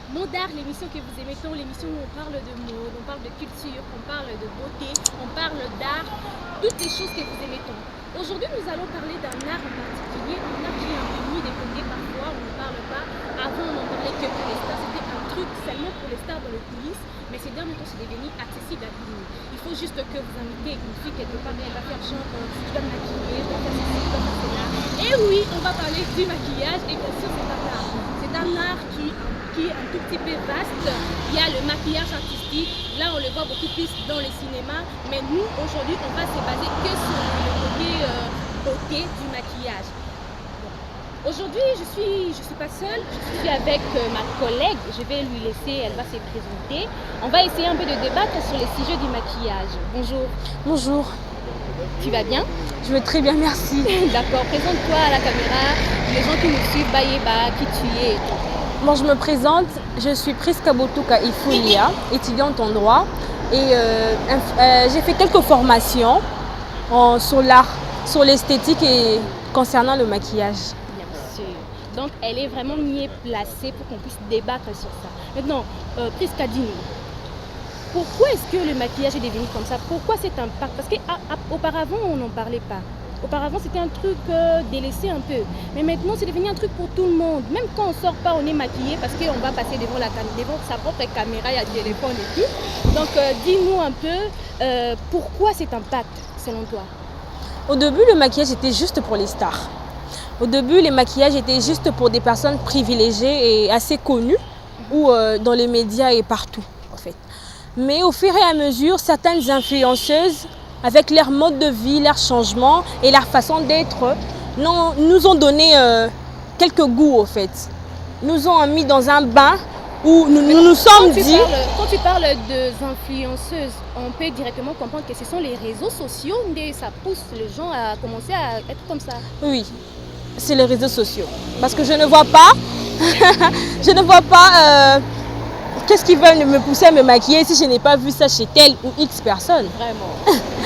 Mondart, l'émission que vous aimez tant, l'émission où on parle de mode, on parle de culture, on parle de beauté, on parle d'art, toutes les choses que vous aimez tant. Aujourd'hui, nous allons parler d'un art en particulier, un art qui est un peu mis des côtés parfois, on ne parle pas. Avant, on n'en parlait que pour les stars, c'était un truc seulement pour les stars dans les coulisses, mais ces derniers temps, c'est devenu accessible à tout le monde. Il faut juste que vous invitez une fille quelque part, elle va faire genre, je dois me maquiller, je dois faire ceci, je dois faire cela. Et oui, on va parler du maquillage, et bien sûr, c'est un art. C'est un art qui est un tout petit peu vaste. Il y a le maquillage artistique, là on le voit beaucoup plus dans les cinémas, mais nous aujourd'hui on va se baser que sur le côté beauté du maquillage. Bon. Aujourd'hui je suis pas seule, je suis avec ma collègue, je vais lui laisser, elle va se présenter. On va essayer un peu de débattre sur les sujets du maquillage. Bonjour. Bonjour. Tu vas bien? Je vais très bien, merci. D'accord, présente-toi à la caméra, les gens qui nous suivent, Bayeba, qui tu es et tout. Bon, je me présente, je suis Priska Botuka Ifulia, étudiante en droit et j'ai fait quelques formations sur l'art, sur l'esthétique et concernant le maquillage. Bien sûr. Donc elle est vraiment mieux placée pour qu'on puisse débattre sur ça. Maintenant, Priska, dis-nous, pourquoi est-ce que le maquillage est devenu comme ça? Pourquoi cet impact? Parce qu'auparavant, on n'en parlait pas. Auparavant, c'était un truc délaissé un peu. Mais maintenant, c'est devenu un truc pour tout le monde. Même quand on ne sort pas, on est maquillé parce qu'on va passer devant sa propre caméra, il y a le téléphone et tout. Donc, dis-nous un peu, pourquoi cet impact, selon toi? Au début, le maquillage était juste pour les stars. Au début, les maquillages étaient juste pour des personnes privilégiées et assez connues, ou dans les médias et partout, en fait. Mais au fur et à mesure, certaines influenceuses, avec leur mode de vie, leur changement et leur façon d'être, nous ont donné quelques goûts, en fait. Nous ont mis dans un bain où nous sommes dit... Quand tu parles des influenceuses, on peut directement comprendre que ce sont les réseaux sociaux, mais ça pousse les gens à commencer à être comme ça. Oui, c'est les réseaux sociaux. Parce que je ne vois pas, qu'est-ce qui va me pousser à me maquiller si je n'ai pas vu ça chez telle ou X personne. Vraiment.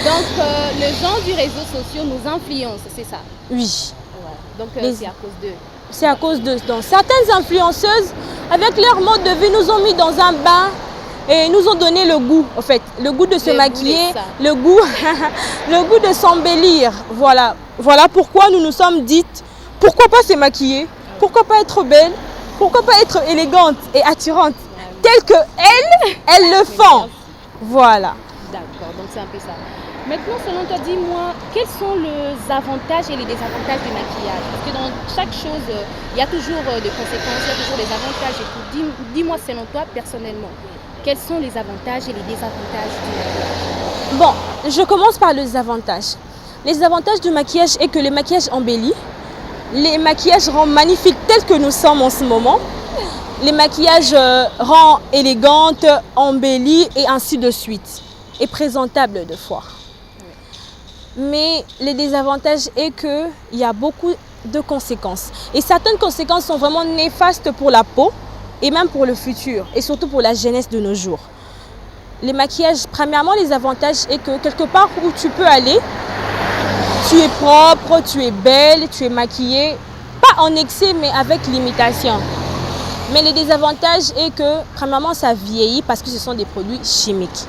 Donc, les gens du réseau social nous influencent, c'est ça? Oui. Ouais. Donc, c'est à cause d'eux. C'est à cause de... Donc, certaines influenceuses, avec leur mode de vie, nous ont mis dans un bain et nous ont donné le goût, en fait. Le goût de se maquiller, le goût de s'embellir. Voilà. Voilà pourquoi nous nous sommes dites, pourquoi pas se maquiller? Pourquoi pas être belle? Pourquoi pas être élégante et attirante? Telles que elles le font. Voilà. D'accord, donc c'est un peu ça. Maintenant, selon toi, dis-moi, quels sont les avantages et les désavantages du maquillage? Parce que dans chaque chose, il y a toujours des conséquences, il y a toujours des avantages et tout. Dis-moi, selon toi, personnellement, quels sont les avantages et les désavantages du maquillage? Bon, je commence par les avantages. Les avantages du maquillage est que le maquillage embellit. Les maquillages rendent magnifiques tels que nous sommes en ce moment. Les maquillages rend élégante, embellie et ainsi de suite. Et présentable de fois. Mais les désavantages est qu'il y a beaucoup de conséquences. Et certaines conséquences sont vraiment néfastes pour la peau et même pour le futur. Et surtout pour la jeunesse de nos jours. Les maquillages, premièrement, les avantages est que quelque part où tu peux aller, tu es propre, tu es belle, tu es maquillée. Pas en excès mais avec limitation. Mais le désavantage est que, premièrement, ça vieillit parce que ce sont des produits chimiques.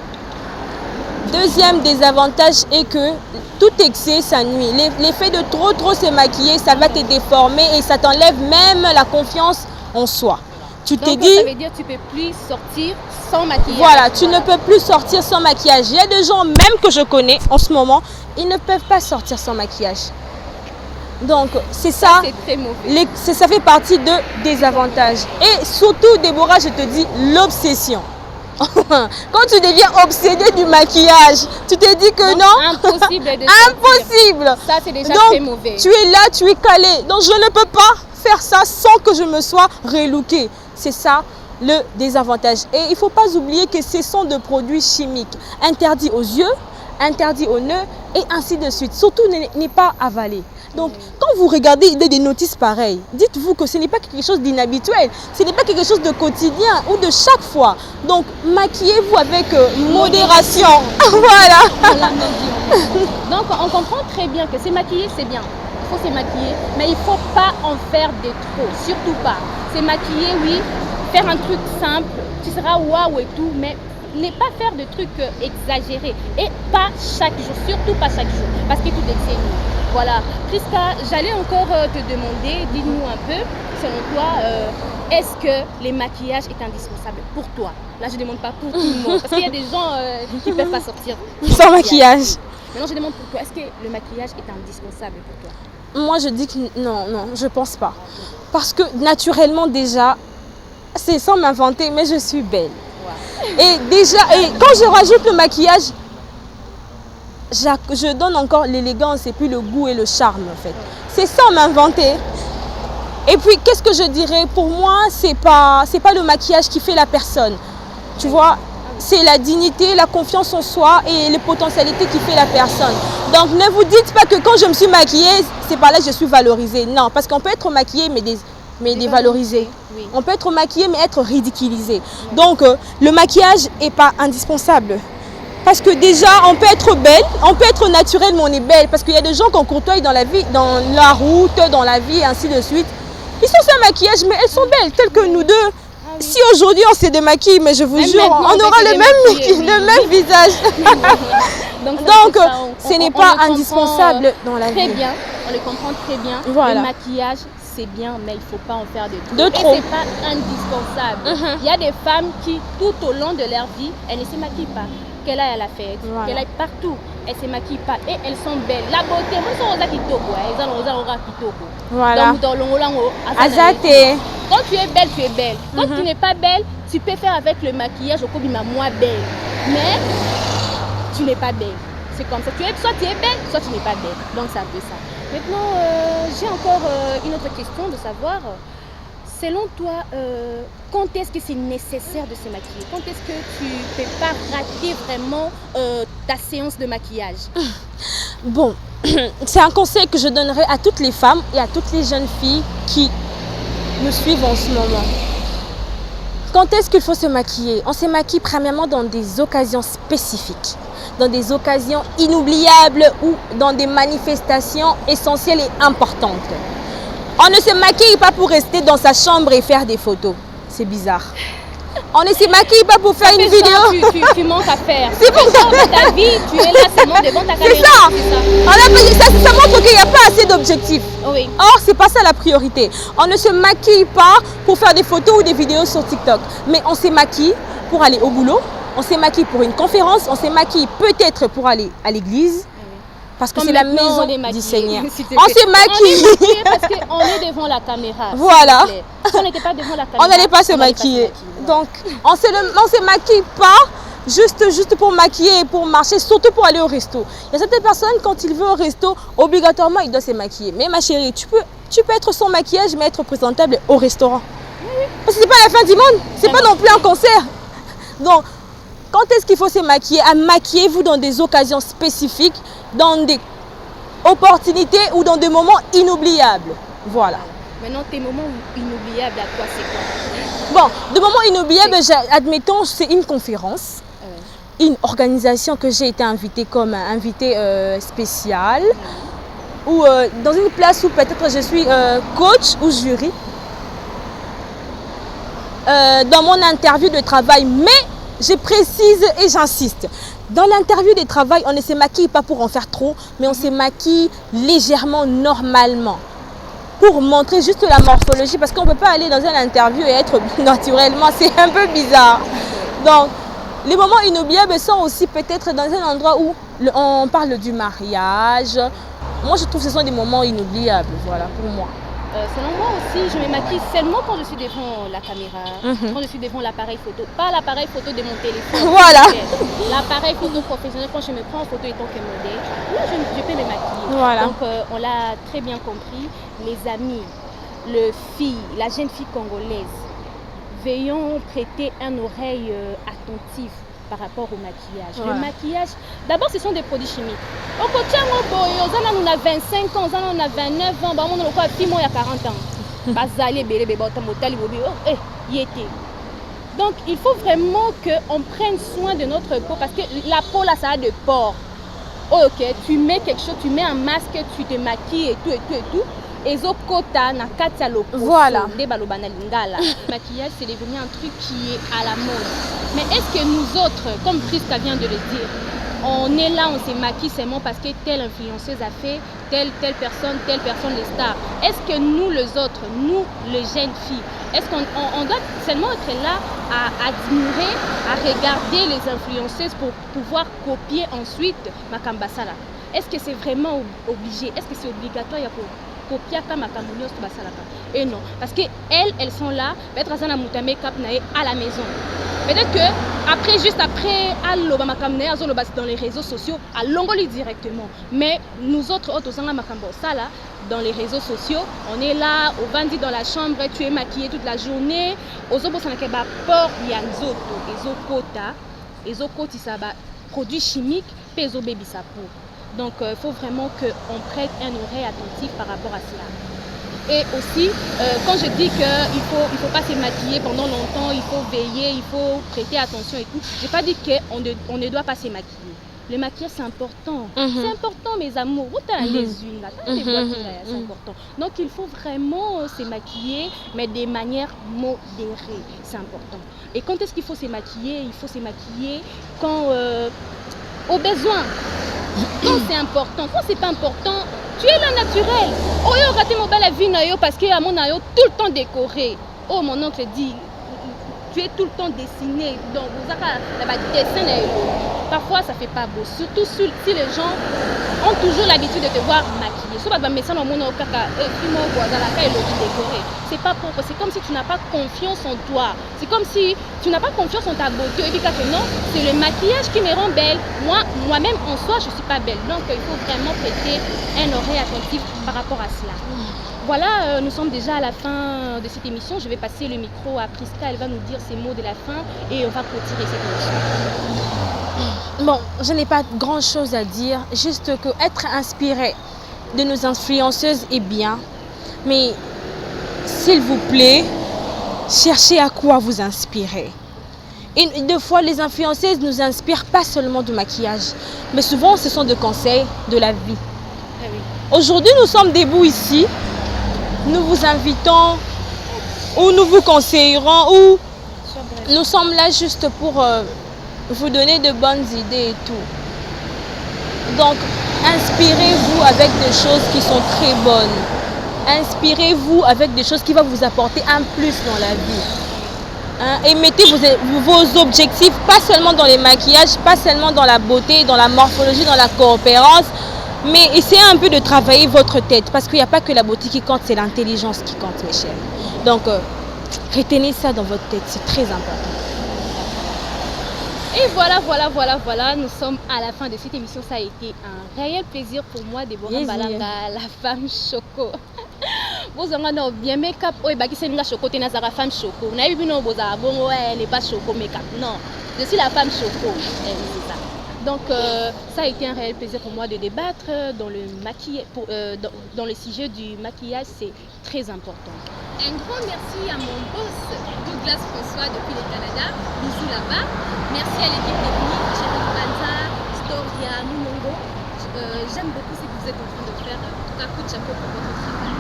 Deuxième désavantage est que tout excès, ça nuit. L'effet de trop se maquiller, ça va te déformer et ça t'enlève même la confiance en soi. Tu t'es dit... Ça veut dire que tu ne peux plus sortir sans maquillage. Voilà, tu ne peux plus sortir sans maquillage. Il y a des gens même que je connais en ce moment, ils ne peuvent pas sortir sans maquillage. Donc, c'est ça, très mauvais. Ça fait partie des avantages. Et surtout, Déborah, je te dis, l'obsession. Quand tu deviens obsédé du maquillage, tu te dis que donc, non, impossible de impossible. Ça, c'est déjà donc, très mauvais. Tu es là, tu es calé. Donc, je ne peux pas faire ça sans que je me sois relookée. C'est ça le désavantage. Et il ne faut pas oublier que ce sont des produits chimiques interdits aux yeux, interdits aux nœuds et ainsi de suite. Surtout, n'est pas avalé. Donc, quand vous regardez des notices pareilles, dites-vous que ce n'est pas quelque chose d'inhabituel, ce n'est pas quelque chose de quotidien ou de chaque fois. Donc, maquillez-vous avec modération. Voilà. Donc, on comprend très bien que se maquiller, c'est bien. Il faut se maquiller, mais il ne faut pas en faire de trop, surtout pas. Se maquiller, oui, faire un truc simple, tu seras waouh et tout, mais ne pas faire de trucs exagérés. Et pas chaque jour, surtout pas chaque jour, parce que tout est nous. Voilà. Priska, j'allais encore te demander, dis-nous un peu, selon toi, est-ce que les maquillages est indispensable pour toi? Là, je ne demande pas pour tout le monde, parce qu'il y a des gens qui ne peuvent pas sortir sans maquillage. Maintenant, je demande pour toi, est-ce que le maquillage est indispensable pour toi? Moi, je dis que non, je pense pas. Parce que naturellement, déjà, c'est sans m'inventer, mais je suis belle. Ouais. Et déjà, quand je rajoute le maquillage, je donne encore l'élégance et puis le goût et le charme, en fait. C'est sans m'inventer. Et puis, qu'est-ce que je dirais? Pour moi, c'est pas le maquillage qui fait la personne. Tu vois, c'est la dignité, la confiance en soi et les potentialités qui fait la personne. Donc, ne vous dites pas que quand je me suis maquillée, c'est par là que je suis valorisée. Non, parce qu'on peut être maquillée mais dévalorisée. Oui. On peut être maquillée mais être ridiculisée. Oui. Donc, le maquillage n'est pas indispensable. Parce que déjà, on peut être belle, on peut être naturelle, mais on est belle. Parce qu'il y a des gens qu'on côtoie dans la vie, dans la route, dans la vie, et ainsi de suite. Ils sont sans maquillage, mais elles sont belles, telles que nous deux. Si aujourd'hui on se démaquille, mais je vous jure, on aura le même visage. Donc ce n'est pas indispensable dans la vie. Très bien, on le comprend très bien. Voilà. Le maquillage, c'est bien, mais il ne faut pas en faire de trop. Et ce n'est pas indispensable. Il y a des femmes qui, tout au long de leur vie, elles ne se maquillent pas. Qu'elle aille à la fête, qu'elle aille partout, elles ne se maquillent pas et elles sont belles. La beauté, moi, c'est Rosa Kitoko. Voilà. Azate. Quand tu es belle, tu es belle. Quand tu n'es pas belle, tu peux faire avec le maquillage au cobima moins belle. Mais tu n'es pas belle. C'est comme ça. Soit tu es belle, soit tu n'es pas belle. Donc c'est un peu ça. Maintenant, j'ai encore une autre question de savoir. Selon toi, quand est-ce que c'est nécessaire de se maquiller? Quand est-ce que tu ne peux pas rater vraiment ta séance de maquillage? Bon, c'est un conseil que je donnerais à toutes les femmes et à toutes les jeunes filles qui me suivent en ce moment. Quand est-ce qu'il faut se maquiller? On se maquille premièrement dans des occasions spécifiques, dans des occasions inoubliables ou dans des manifestations essentielles et importantes. On ne se maquille pas pour rester dans sa chambre et faire des photos. C'est bizarre. On ne se maquille pas pour faire une vidéo. Tu manques à faire. C'est pour ça que ta vie, tu es là seulement devant ta caméra. C'est ça. Ça montre qu'il n'y a pas assez d'objectifs. Oui. Or, ce n'est pas ça la priorité. On ne se maquille pas pour faire des photos ou des vidéos sur TikTok. Mais on se maquille pour aller au boulot. On se maquille pour une conférence. On se maquille peut-être pour aller à l'église. Parce que c'est la maison du Seigneur. On se maquille. Parce qu'on est devant la caméra. Voilà. Si on n'était pas devant la caméra, on n'allait pas se maquiller. Donc, on se maquille pas juste pour maquiller et pour marcher, surtout pour aller au resto. Il y a certaines personnes, quand ils vont au resto, obligatoirement, ils doivent se maquiller. Mais ma chérie, tu peux être sans maquillage, mais être présentable au restaurant. Oui. Parce que ce n'est pas la fin du monde. Ce n'est pas non plus un concert. Donc, quand est-ce qu'il faut se maquiller? Maquillez-vous dans des occasions spécifiques, dans des opportunités ou dans des moments inoubliables. Voilà. Maintenant, tes moments inoubliables, à toi, c'est quoi? Bon, de moments inoubliables, admettons, c'est une conférence, une organisation que j'ai été invitée comme invitée spéciale, ou dans une place où peut-être je suis coach ou jury, dans mon interview de travail, mais je précise et j'insiste. Dans l'interview de travail, on ne se maquille pas pour en faire trop, mais on se maquille légèrement, normalement. Pour montrer juste la morphologie, parce qu'on ne peut pas aller dans une interview et être naturellement, c'est un peu bizarre. Donc, les moments inoubliables sont aussi peut-être dans un endroit où on parle du mariage. Moi, je trouve que ce sont des moments inoubliables, voilà, pour moi. Selon moi aussi, je me maquille seulement quand je suis devant la caméra, quand je suis devant l'appareil photo. Pas l'appareil photo de mon téléphone. Voilà. L'appareil photo professionnel, quand je me prends en photo en tant que modèle, là, je peux me maquiller. Voilà. Donc, on l'a très bien compris. Les amis, la jeune fille congolaise, veillons prêter une oreille attentive par rapport au maquillage. Voilà. Le maquillage, d'abord, ce sont des produits chimiques. On a 25 ans, on a 29 ans, on a 40 ans. Donc, il faut vraiment qu'on prenne soin de notre peau parce que la peau, là, ça a des pores. Ok, tu mets quelque chose, tu mets un masque, tu te maquilles et tout. ezokota na kati ya loposo Voilà. nde baloba na lingala. Maquillage, c'est devenu un truc qui est à la mode. Mais est-ce que nous autres, comme Prisca vient de le dire, on est là, on se maquille seulement parce que telle influenceuse a fait, telle personne, les stars. Est-ce que nous, les autres, nous, les jeunes filles, est-ce qu'on doit seulement être là à admirer, à regarder les influenceuses pour pouvoir copier ensuite Makambasala? Est-ce que c'est vraiment obligé? Est-ce que c'est obligatoire pour copier Makambo nyonso basalaka? Et non, parce que elles sont là, peut-être à la maison. Peut-être que juste après, dans les réseaux sociaux, à Longoli directement. Mais nous autres, dans les réseaux sociaux, on est là, au bandit dans la chambre, tu es maquillé toute la journée. Produits chimiques, peso baby sapo. Donc il faut vraiment qu'on prête un oreille attentif par rapport à cela. Et aussi, quand je dis qu'il ne faut pas se maquiller pendant longtemps, il faut veiller, il faut prêter attention et tout, je n'ai pas dit qu'on ne doit pas se maquiller. Le maquillage, c'est important. C'est important, mes amours. Vous avez les unes là, c'est important. Donc, il faut vraiment se maquiller, mais de manière modérée. C'est important. Et quand est-ce qu'il faut se maquiller? Il faut se maquiller quand, au besoin. Quand c'est important, quand c'est pas important, tu es là naturel. Oh, yo raté mon bel vie na yo parce que mon ayo tout le temps décoré. Oh, mon oncle dit, tu es tout le temps dessiné. Donc vous avez la dessin na yo. Parfois ça fait pas beau, surtout si les gens ont toujours l'habitude de te voir maquillée. Soit bah mais ça non mon kaka fimo boisala ka elodi décoré. C'est pas propre, c'est comme si tu n'as pas confiance en toi. C'est comme si tu n'as pas confiance en ta beauté. Et puis que non, c'est le maquillage qui me rend belle. Moi-même en soi, je suis pas belle. Donc il faut vraiment prêter un oreille attentif par rapport à cela. Voilà, nous sommes déjà à la fin de cette émission. Je vais passer le micro à Prisca. Elle va nous dire ses mots de la fin et on va clôturer cette émission. Bon, je n'ai pas grand-chose à dire, juste que être inspiré de nos influenceuses est bien, mais s'il vous plaît, cherchez à quoi vous inspirer. Et des fois, les influenceuses nous inspirent pas seulement du maquillage, mais souvent ce sont des conseils de la vie. Aujourd'hui, nous sommes debout ici, nous vous invitons, ou nous vous conseillerons, ou nous sommes là juste pour vous donner de bonnes idées et tout. Donc, inspirez-vous avec des choses qui sont très bonnes. Inspirez-vous avec des choses qui vont vous apporter un plus dans la vie. Et mettez vos objectifs, pas seulement dans les maquillages, pas seulement dans la beauté, dans la morphologie, dans la coopérance, mais essayez un peu de travailler votre tête, parce qu'il n'y a pas que la beauté qui compte, c'est l'intelligence qui compte, mes chers. Donc, retenez ça dans votre tête, c'est très important. Et voilà, nous sommes à la fin de cette émission. Ça a été un réel plaisir pour moi, Déborah Balanga, la femme choco. Vous avez bien make-up, choco, tu la femme choco. Vous n'avez vu non, elle n'est pas choco make-up. Non, je suis la femme choco. Donc ça a été un réel plaisir pour moi de débattre dans le maquillage, dans le sujet du maquillage, c'est très important. Un grand merci à mon boss Douglas François depuis le Canada, bisous là-bas. Merci à l'équipe technique, Chérie Banza, Storia, Numongo. J'aime beaucoup ce que vous êtes en train de faire, en tout cas coup de chapeau pour votre travail.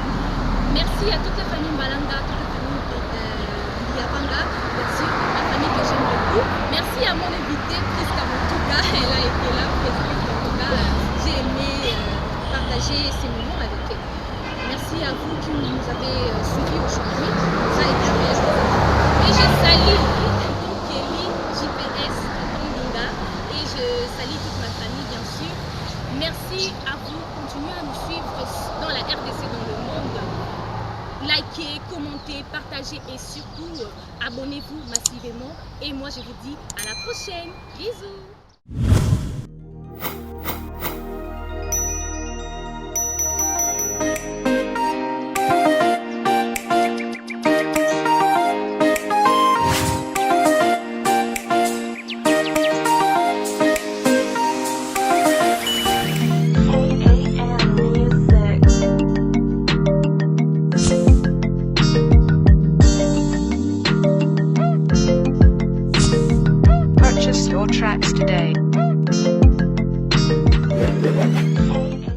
Merci à toute la famille Mbalanga, toute la famille Liapanga, bien sûr, la famille que j'aime beaucoup. Merci à mon invité, Prisca Motuka, elle a été là présente, en tout cas j'ai aimé partager ces moments avec elle. Merci à vous qui nous avez suivis aujourd'hui. Ça a été un et je salue Tonton Kelly, JPS, Tonton Linga, et je salue toute ma famille, bien sûr. Merci à vous. Continuez à nous suivre dans la RDC, dans le monde. Likez, commentez, partagez et surtout abonnez-vous massivement. Et moi, je vous dis à la prochaine. Bisous. Purchase your tracks today.